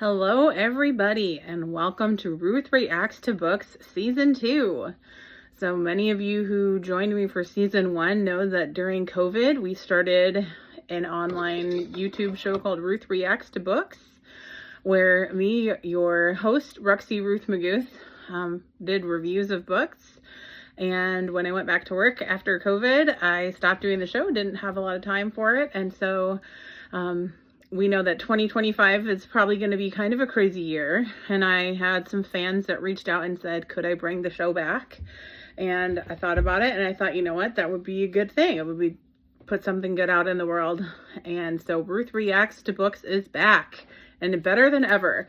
Hello, everybody, and welcome to Ruth Reacts to Books Season 2. So many of you who joined me for Season 1 know that during COVID, we started an online YouTube show called Ruth Reacts to Books, where me, your host, Ruxie Ruth McGouth, did reviews of books. And when I went back to work after COVID, I stopped doing the show, didn't have a lot of time for it, and so we know that 2025 is probably going to be kind of a crazy year, and I had some fans that reached out and said, could I bring the show back? And I thought about it, and I thought, you know what, that would be a good thing. It would be put something good out in the world. And so Ruth Reacts to Books is back, and better than ever.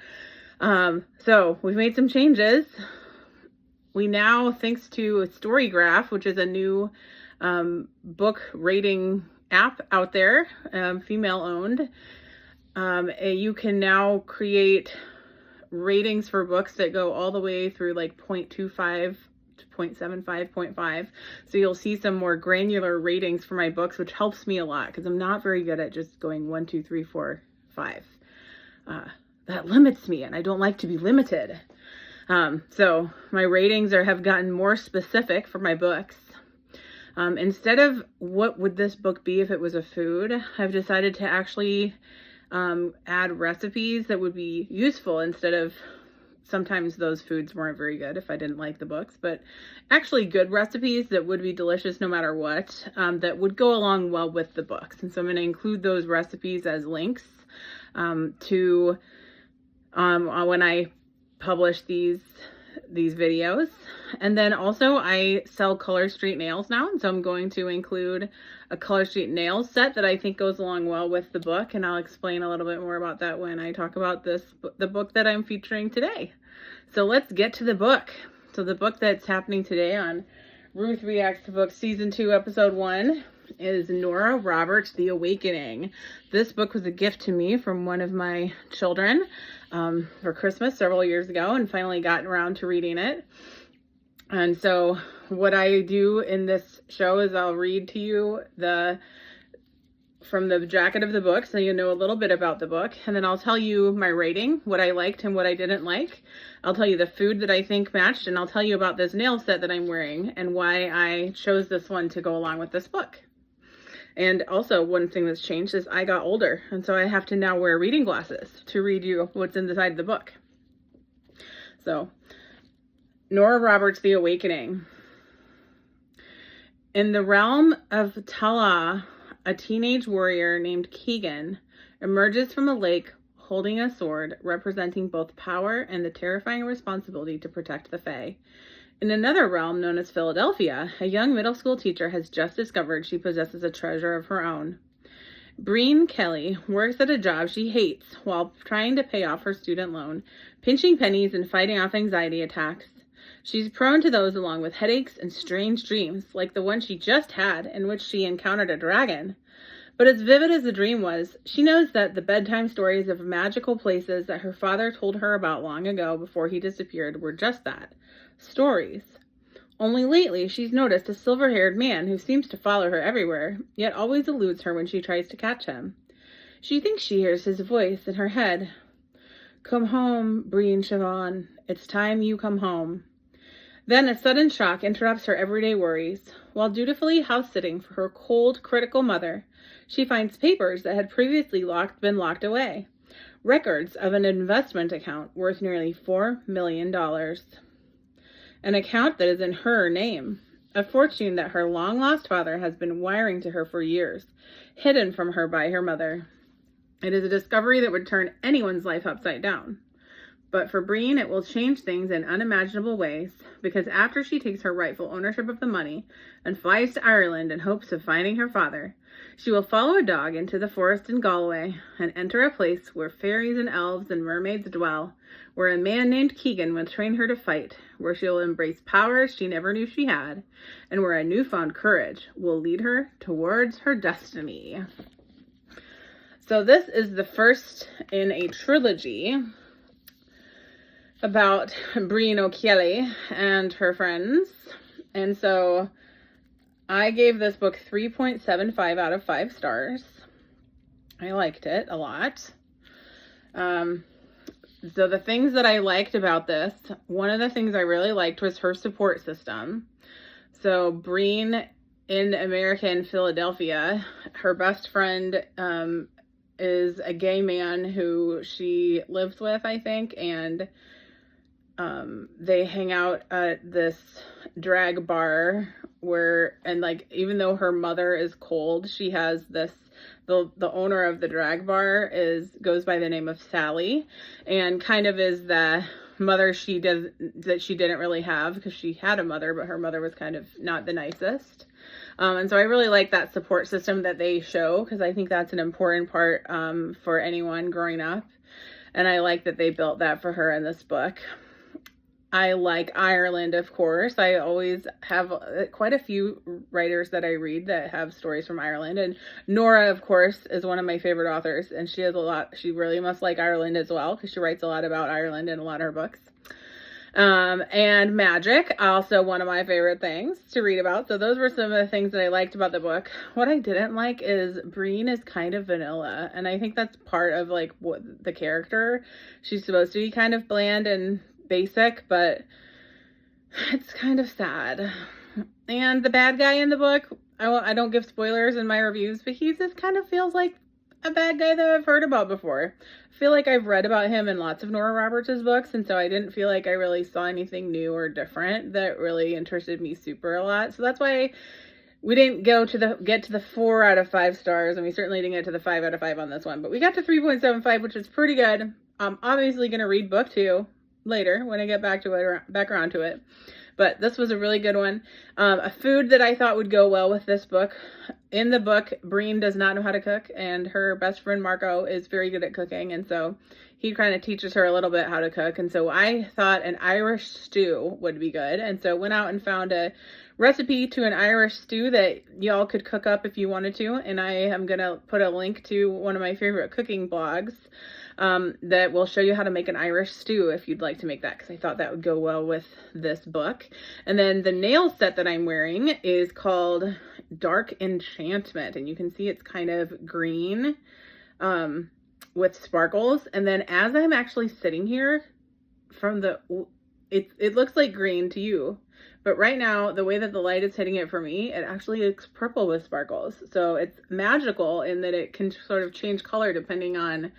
So we've made some changes. We now, thanks to Storygraph, which is a new book rating app out there, female-owned, you can now create ratings for books that go all the way through like 0.25 to 0.75, 0.5. So you'll see some more granular ratings for my books, which helps me a lot because I'm not very good at just going 1, 2, 3, 4, 5. That limits me, and I don't like to be limited. So my ratings have gotten more specific for my books. Instead of what would this book be if it was a food, I've decided to actually add recipes that would be useful instead of, sometimes those foods weren't very good if I didn't like the books, but actually good recipes that would be delicious no matter what, that would go along well with the books. And so I'm going to include those recipes as links to when I publish these videos. And then also I sell Colorstreet nails now, and so I'm going to include a Colorstreet nail set that I think goes along well with the book, and I'll explain a little bit more about that when I talk about the book that I'm featuring today. So let's get to the book. So the book that's happening today on Ruth Reacts to Books Season 2 Episode 1 is Nora Roberts, The Awakening. This book was a gift to me from one of my children for Christmas several years ago, and finally gotten around to reading it. And so what I do in this show is I'll read to you from the jacket of the book so you know a little bit about the book, and then I'll tell you my rating, what I liked and what I didn't like. I'll tell you the food that I think matched, and I'll tell you about this nail set that I'm wearing and why I chose this one to go along with this book. And also, one thing that's changed is I got older, and so I have to now wear reading glasses to read you what's inside the book. So, Nora Roberts, The Awakening. In the realm of Tala, a teenage warrior named Keegan emerges from a lake holding a sword representing both power and the terrifying responsibility to protect the Fae. In another realm known as Philadelphia, a young middle school teacher has just discovered she possesses a treasure of her own. Breen Kelly works at a job she hates while trying to pay off her student loan, pinching pennies and fighting off anxiety attacks. She's prone to those along with headaches and strange dreams, like the one she just had in which she encountered a dragon. But as vivid as the dream was, she knows that the bedtime stories of magical places that her father told her about long ago before he disappeared were just that. Stories. Only lately, she's noticed a silver-haired man who seems to follow her everywhere, yet always eludes her when she tries to catch him. She thinks she hears his voice in her head. Come home, Breen Siobhan. It's time you come home. Then a sudden shock interrupts her everyday worries. While dutifully house-sitting for her cold, critical mother, she finds papers that had previously been locked away. Records of an investment account worth nearly $4 million. An account that is in her name. A fortune that her long-lost father has been wiring to her for years, hidden from her by her mother. It is a discovery that would turn anyone's life upside down. But for Breen, it will change things in unimaginable ways, because after she takes her rightful ownership of the money and flies to Ireland in hopes of finding her father, she will follow a dog into the forest in Galway and enter a place where fairies and elves and mermaids dwell, where a man named Keegan will train her to fight, where she will embrace powers she never knew she had, and where a newfound courage will lead her towards her destiny. So this is the first in a trilogy about Breen O'Kelly and her friends. And so I gave this book 3.75 out of 5 stars. I liked it a lot. So the things that I liked about this, one of the things I really liked was her support system. So Breen in America in Philadelphia, her best friend is a gay man who she lives with, I think, and they hang out at this drag bar and like, even though her mother is cold, she has this, the owner of the drag bar goes by the name of Sally, and kind of is the mother that she didn't really have, because she had a mother, but her mother was kind of not the nicest. And so I really like that support system that they show, because I think that's an important part for anyone growing up. And I like that they built that for her in this book. I like Ireland, of course. I always have quite a few writers that I read that have stories from Ireland. And Nora, of course, is one of my favorite authors. And she really must like Ireland as well, because she writes a lot about Ireland in a lot of her books. And magic, also one of my favorite things to read about. So those were some of the things that I liked about the book. What I didn't like is Breen is kind of vanilla. And I think that's part of like what the character. She's supposed to be kind of bland and basic, but it's kind of sad. And the bad guy in the book, I don't give spoilers in my reviews, but he just kind of feels like a bad guy that I've heard about before. I feel like I've read about him in lots of Nora Roberts' books, and so I didn't feel like I really saw anything new or different that really interested me super a lot. So that's why we didn't get to the 4 out of 5 stars, and we certainly didn't get to the 5 out of 5 on this one, but we got to 3.75, which is pretty good. I'm obviously going to read book 2 later when I get back around to it. But this was a really good one. A food that I thought would go well with this book. In the book, Breen does not know how to cook, and her best friend Marco is very good at cooking, and so he kind of teaches her a little bit how to cook. And so I thought an Irish stew would be good, and so went out and found a recipe to an Irish stew that y'all could cook up if you wanted to, and I am going to put a link to one of my favorite cooking blogs that will show you how to make an Irish stew if you'd like to make that, because I thought that would go well with this book. And then the nail set that I'm wearing is called Dark Enchantment, and you can see it's kind of green with sparkles. And then as I'm actually sitting here, it looks like green to you, but right now the way that the light is hitting it for me, it actually looks purple with sparkles. So it's magical in that it can sort of change color depending on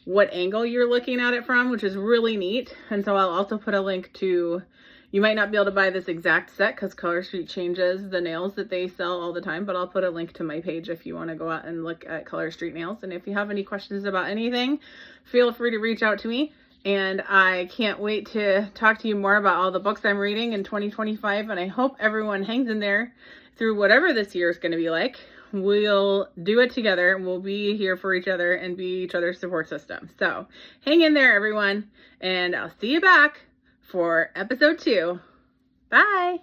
what angle you're looking at it from, which is really neat. And so I'll also put a link to, you might not be able to buy this exact set because Colorstreet changes the nails that they sell all the time, but I'll put a link to my page if you want to go out and look at Colorstreet nails. And if you have any questions about anything, feel free to reach out to me. And I can't wait to talk to you more about all the books I'm reading in 2025. And I hope everyone hangs in there through whatever this year is going to be like. We'll do it together. We'll be here for each other and be each other's support system. So hang in there, everyone. And I'll see you back for episode 2. Bye.